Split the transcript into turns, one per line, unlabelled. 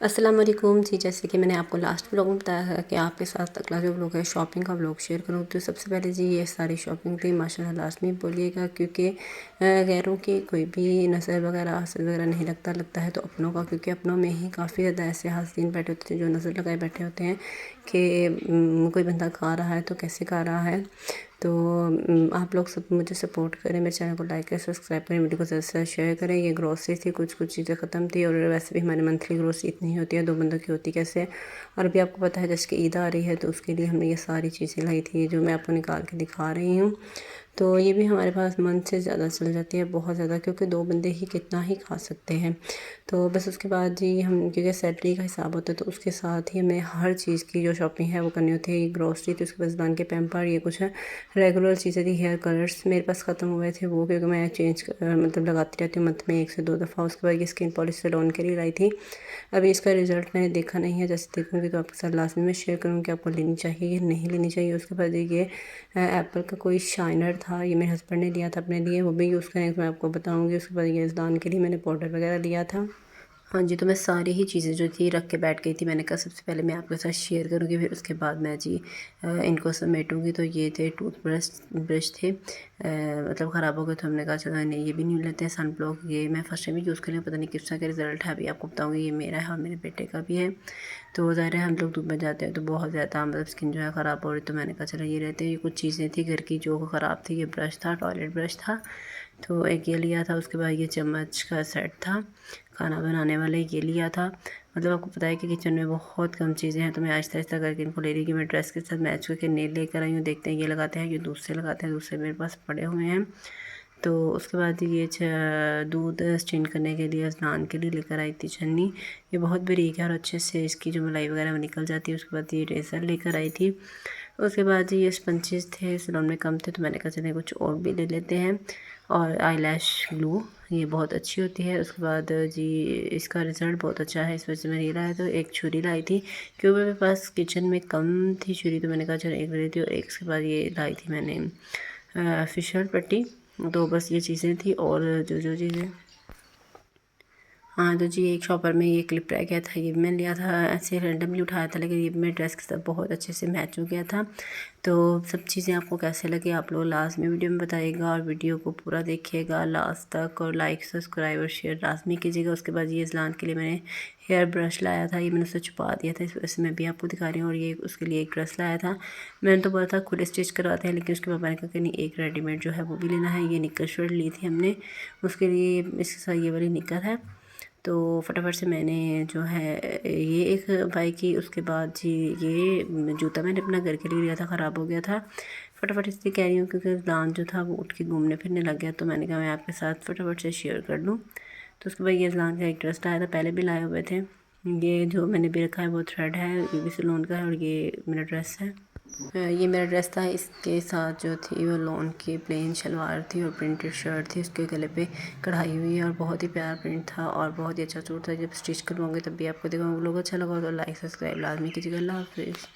अस्सलाम वालेकुम जी। जैसे कि मैंने आपको लास्ट व्लॉग में बताया है कि आपके साथ अगला जो व्लॉग है शॉपिंग का व्लॉग शेयर करूँ। तो सबसे पहले जी ये सारी शॉपिंग थी माशाल्लाह, लाजमी बोलिएगा क्योंकि गैरों की कोई भी नज़र वगैरह हसद वगैरह नहीं लगता है तो अपनों का, क्योंकि अपनों में ही काफ़ी ज़्यादा ऐसे हासिन बैठे होते हैं जो नज़र लगाए बैठे होते हैं कि कोई बंदा खा रहा है तो कैसे खा रहा है। तो आप लोग सब मुझे सपोर्ट करें, मेरे चैनल को लाइक करें, सब्सक्राइब करें, वीडियो को ज़्यादा से ज़्यादा शेयर करें। ये ग्रोसरी थी, कुछ चीज़ें ख़त्म थी और वैसे भी हमारी मंथली ग्रोसरी इतनी ही होती है, 2 बंदों की होती कैसे। और अभी आपको पता है जैसे कि ईद आ रही है तो उसके लिए हमने ये सारी चीज़ें लाई थी जो मैं आपको निकाल के दिखा रही हूँ। तो ये भी हमारे पास मंथ से ज़्यादा चल जाती है, बहुत ज़्यादा, क्योंकि 2 बंदे ही कितना ही खा सकते हैं। तो बस उसके बाद जी हम, क्योंकि सैलरी का हिसाब होता है तो उसके साथ ही हमें हर चीज़ की जो शॉपिंग है वो करनी होती है। ये ग्रोसरी थी, उसके बाद दान के पैम्पर, ये कुछ रेगुलर चीज़ें थी। हेयर कलर्स मेरे पास ख़त्म हुए थे वो, क्योंकि मैं मतलब लगाती रहती हूँ मंथ में 1 से 2 दफ़ा। उसके बाद ये स्किन पॉलिश सैलून के लिए लाई थी। अभी इसका रिज़ल्ट मैंने देखा नहीं है, जैसे देखूँगी तो आपके साथ लास्ट में मैं शेयर करूँगी कि आपको लेनी चाहिए या नहीं लेनी चाहिए। उसके बाद ये एप्पल का कोई शाइनर था, ये मेरे हस्बैंड ने लिया था अपने लिए, वो भी यूज़ करेंगे तो मैं आपको बताऊँगी। उसके बाद ये इज़लान के लिए मैंने पाउडर वगैरह लिया था। हाँ जी, तो मैं सारी ही चीज़ें जो थी रख के बैठ गई थी। मैंने कहा सबसे पहले मैं आपके साथ शेयर करूँगी, फिर उसके बाद मैं जी इनको समेटूँगी। तो ये थे टूथब्रश ब्रश थे, मतलब ख़राब हो गए तो हमने कहा चलो नहीं ये भी नहीं लेते हैं। सनब्लॉक ये मैं फर्स्ट टाइम यूज़ कर रही हूँ, पता नहीं किस तरह का रिज़ल्ट है, अभी आपको बताऊँगी। ये मेरा है और मेरे बेटे का भी है। तो ज़ाहिर है हम लोग धूप में जाते हैं तो बहुत ज़्यादा मतलब स्किन जो है ख़राब हो रही, तो मैंने कहा चलो ये रहते हैं। ये कुछ चीज़ें थी घर की जो ख़राब थी। ये ब्रश था, टॉयलेट ब्रश था, तो एक ये लिया था। उसके बाद ये चम्मच का सेट था खाना बनाने वाले, ये लिया था। मतलब आपको पता है कि किचन में बहुत कम चीज़ें हैं, तो मैं आहिस्ता आहिस्ता करके इनको ले रही कि मैं ड्रेस के साथ मैच करके नेल लेकर आई हूँ। देखते हैं ये लगाते हैं, ये दूसरे लगाते हैं, दूसरे मेरे पास पड़े हुए हैं। तो उसके बाद ये दूध स्टीम करने के लिए स्नान के लिए लेकर आई थी छन्नी। ये बहुत बारीक है और अच्छे से इसकी जो मलाई वगैरह निकल जाती है। उसके बाद ये रेज़र लेकर आई थी। उसके बाद ये स्पंचेस थे, सैलून में कम थे तो मैंने कहा चलिए कुछ और भी ले लेते हैं। और आईलैश ग्लू, ये बहुत अच्छी होती है। उसके बाद जी इसका रिज़ल्ट बहुत अच्छा है, इस वजह से मैंने ये लाया। तो एक छुरी लाई थी क्योंकि मेरे पास किचन में कम थी छुरी, तो मैंने कहा चलो एक ले लेती हूँ। एक उसके बाद ये लाई थी मैंने फिशर पट्टी। तो बस ये चीज़ें थी और जो चीज़ें, हाँ तो जी एक शॉपर में ये क्लिप रह गया था, ये भी मैंने लिया था, ऐसे रैंडमली उठाया था, लेकिन ये भी मेरे ड्रेस के साथ बहुत अच्छे से मैच हो गया था। तो सब चीज़ें आपको कैसे लगी आप लोग लास्ट में वीडियो में बताइएगा और वीडियो को पूरा देखिएगा लास्ट तक, और लाइक सब्सक्राइब और शेयर लाजमी कीजिएगा। उसके बाद ये इज़लान के लिए मैंने हेयर ब्रश लाया था, ये मैंने उसे छुपा दिया था, इस वजह से मैं भी आपको दिखा रही हूँ। और ये उसके लिए एक ड्रेस लाया था, मैंने तो बोला था खुद स्टिच करवाते हैं, लेकिन उसके पापा ने कहा कि नहीं एक रेडीमेड जो है वो भी लेना है। ये निक्कर शर्ट ली थी हमने, उसके लिए इसके साथ ये वाली निक्कर है। तो फटाफट से मैंने जो है ये एक बाई की। उसके बाद जी ये जूता मैंने अपना घर के लिए लिया था, ख़राब हो गया था। फटाफट इसलिए कह रही हूँ क्योंकि दान जो था वो उठ के घूमने फिरने लग गया, तो मैंने कहा मैं आपके साथ फटाफट से शेयर कर लूँ। तो उसके बाद ये इज़लान का एक ड्रेस लाया था, पहले भी लाए हुए थे। ये जो मैंने भी रखा है वो थ्रेड है, ये भी सलोन का है, और ये मेरा ड्रेस है। ये मेरा ड्रेस था, इसके साथ जो थी वो लॉन की प्लेन शलवार थी और प्रिंटेड शर्ट थी, उसके गले पे कढ़ाई हुई है और बहुत ही प्यारा प्रिंट था और बहुत ही अच्छा सूट था। जब स्टिच करवाऊंगे तब भी आपको देखो, लोग अच्छा लगा तो लाइक सब्सक्राइब लाजमी कीजिएगा। अल्लाह हाफिज़।